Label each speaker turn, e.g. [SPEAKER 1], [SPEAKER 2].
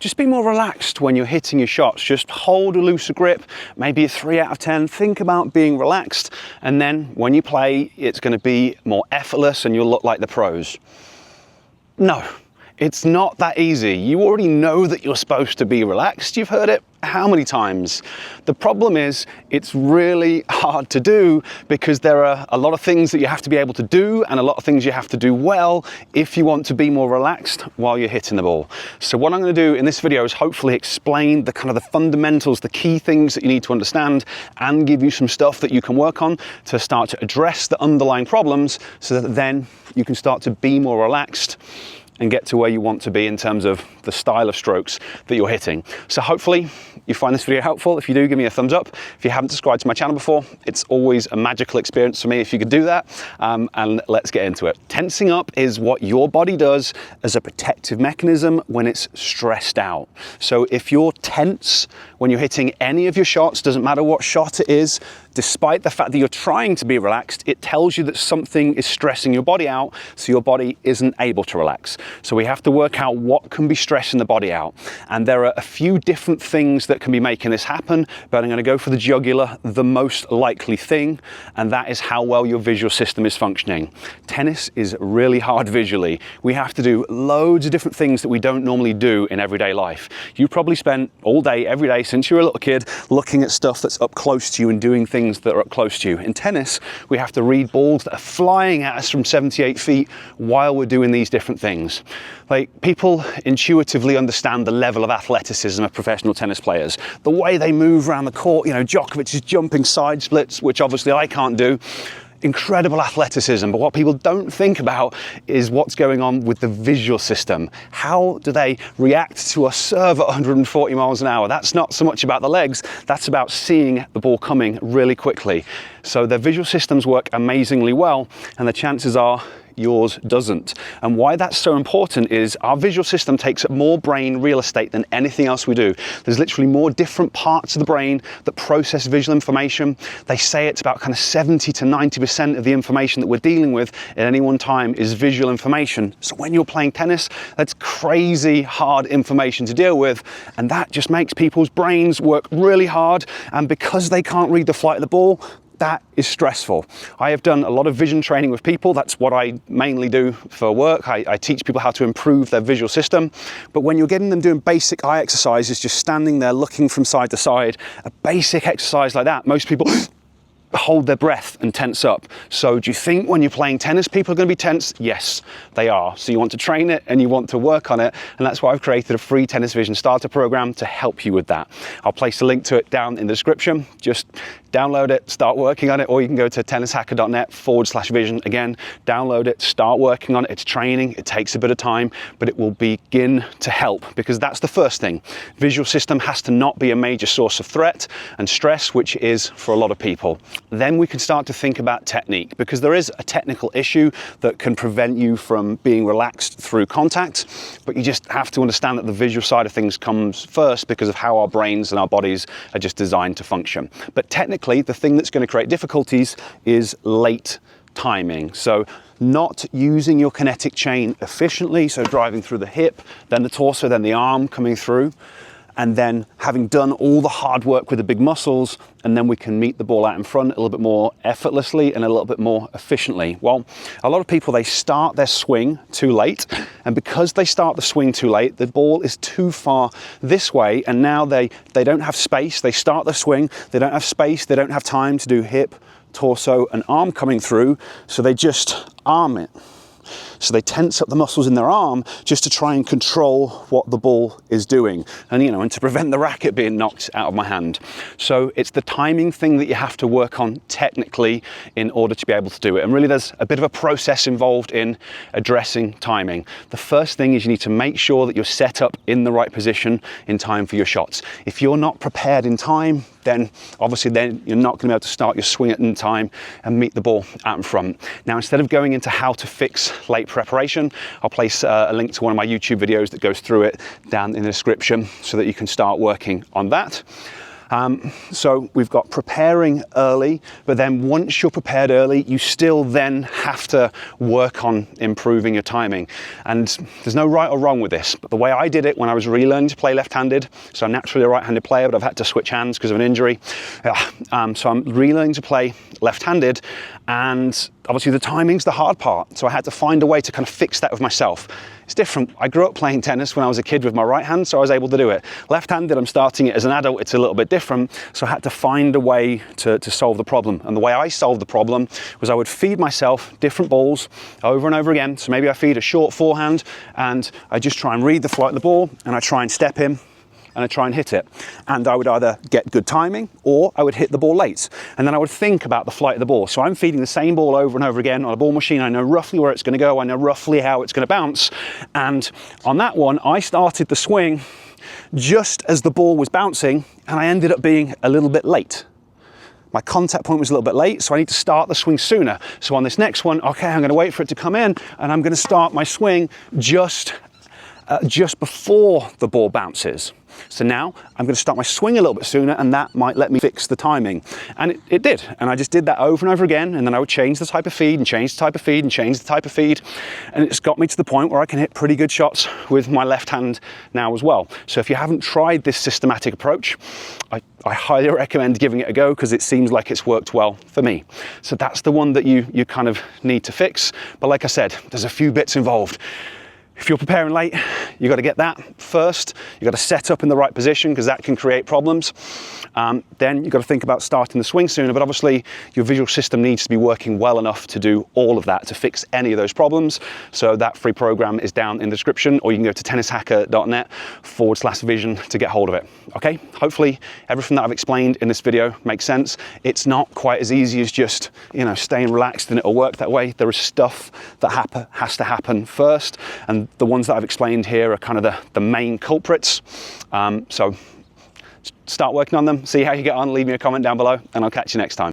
[SPEAKER 1] just be more relaxed when you're hitting your shots. Just hold a looser grip, maybe a 3 out of 10. Think about being relaxed, and then when you play, it's going to be more effortless and you'll look like the pros. No, it's not that easy. You already know that you're supposed to be relaxed. You've heard it how many times? The problem is it's really hard to do because there are a lot of things that you have to be able to do and a lot of things you have to do well if you want to be more relaxed while you're hitting the ball. So what I'm going to do in this video is hopefully explain the kind of the fundamentals, the key things that you need to understand, and give you some stuff that you can work on to start to address the underlying problems so that then you can start to be more relaxed and get to where you want to be in terms of the style of strokes that you're hitting. So hopefully you find this video helpful. If you do, give me a thumbs up. If you haven't subscribed to my channel before, it's always a magical experience for me if you could do that. And let's get into it. Tensing up is what your body does as a protective mechanism when it's stressed out. So if you're tense when you're hitting any of your shots, doesn't matter what shot it is, despite the fact that you're trying to be relaxed, it tells you that something is stressing your body out, so your body isn't able to relax. So we have to work out what can be stressing the body out. And there are a few different things that can be making this happen, but I'm going to go for the jugular, the most likely thing, and that is how well your visual system is functioning. Tennis is really hard visually. We have to do loads of different things that we don't normally do in everyday life. You probably spent all day, every day since you were a little kid, looking at stuff that's up close to you and doing things that are up close to you. In tennis, we have to read balls that are flying at us from 78 feet while we're doing these different things. Like, people intuitively understand the level of athleticism of professional tennis players. The way they move around the court, you know, Djokovic is jumping side splits, which obviously I can't do. Incredible athleticism, but what people don't think about is what's going on with the visual system. How do they react to a serve at 140 miles an hour? That's not so much about the legs, that's about seeing the ball coming really quickly. So their visual systems work amazingly well, and the chances are yours doesn't. And why that's so important is our visual system takes up more brain real estate than anything else we do. There's literally more different parts of the brain that process visual information. They say it's about kind of 70 to 90% of the information that we're dealing with at any one time is visual information. So when you're playing tennis, that's crazy hard information to deal with, and that just makes people's brains work really hard, and because they can't read the flight of the ball, that is stressful. I have done a lot of vision training with people. That's what I mainly do for work. I teach people how to improve their visual system. But when you're getting them doing basic eye exercises, just standing there looking from side to side, a basic exercise like that, most people hold their breath and tense up. So do you think when you're playing tennis, people are going to be tense? Yes, they are. So you want to train it and you want to work on it. And that's why I've created a free Tennis Vision Starter program to help you with that. I'll place a link to it down in the description. Just download it, start working on it, or you can go to tennishacker.net/vision. Again, download it, start working on it. It's training, it takes a bit of time, but it will begin to help, because that's the first thing. Visual system has to not be a major source of threat and stress, which it is for a lot of people. Then we can start to think about technique, because there is a technical issue that can prevent you from being relaxed through contact, but you just have to understand that the visual side of things comes first because of how our brains and our bodies are just designed to function. But technically, the thing that's going to create difficulties is late timing. So not using your kinetic chain efficiently, so driving through the hip, then the torso, then the arm coming through, and then having done all the hard work with the big muscles, and then we can meet the ball out in front a little bit more effortlessly and a little bit more efficiently. Well, a lot of people, they start their swing too late, and because they start the swing too late, the ball is too far this way, and now they don't have space. They start the swing, they don't have space, they don't have time to do hip, torso, and arm coming through, so they just arm it. So they tense up the muscles in their arm just to try and control what the ball is doing, and to prevent the racket being knocked out of my hand. So it's the timing thing that you have to work on technically in order to be able to do it. And really there's a bit of a process involved in addressing timing. The first thing is you need to make sure that you're set up in the right position in time for your shots. If you're not prepared in time, then obviously you're not going to be able to start your swing in time and meet the ball out in front. Now, instead of going into how to fix late preparation, I'll place a link to one of my YouTube videos that goes through it down in the description so that you can start working on that. So we've got preparing early, but then once you're prepared early, you still then have to work on improving your timing. And there's no right or wrong with this, but the way I did it when I was relearning to play left-handed, so I'm naturally a right-handed player, but I've had to switch hands because of an injury. So I'm relearning to play left-handed, and obviously the timing's the hard part. So I had to find a way to kind of fix that with myself. It's different. I grew up playing tennis when I was a kid with my right hand, so I was able to do it. Left-handed, I'm starting it as an adult, it's a little bit different. So I had to find a way to solve the problem. And the way I solved the problem was I would feed myself different balls over and over again. So maybe I feed a short forehand and I just try and read the flight of the ball and I try and step in and I try and hit it. And I would either get good timing or I would hit the ball late. And then I would think about the flight of the ball. So I'm feeding the same ball over and over again on a ball machine. I know roughly where it's going to go. I know roughly how it's going to bounce. And on that one, I started the swing just as the ball was bouncing and I ended up being a little bit late. My contact point was a little bit late, so I need to start the swing sooner. So on this next one, okay, I'm going to wait for it to come in and I'm going to start my swing just before the ball bounces. So now I'm going to start my swing a little bit sooner and that might let me fix the timing. And it did. And I just did that over and over again. And then I would change the type of feed and change the type of feed and change the type of feed. And it's got me to the point where I can hit pretty good shots with my left hand now as well. So if you haven't tried this systematic approach, I highly recommend giving it a go because it seems like it's worked well for me. So that's the one that you kind of need to fix. But like I said, there's a few bits involved. If you're preparing late, you've got to get that first. You've got to set up in the right position because that can create problems. Then you've got to think about starting the swing sooner, but obviously your visual system needs to be working well enough to do all of that, to fix any of those problems. So that free program is down in the description, or you can go to tennishacker.net/vision to get hold of it. Okay, hopefully everything that I've explained in this video makes sense. It's not quite as easy as just, staying relaxed and it'll work that way. There is stuff that has to happen first, and the ones that I've explained here are kind of the main culprits. So start working on them, see how you get on, leave me a comment down below, and I'll catch you next time.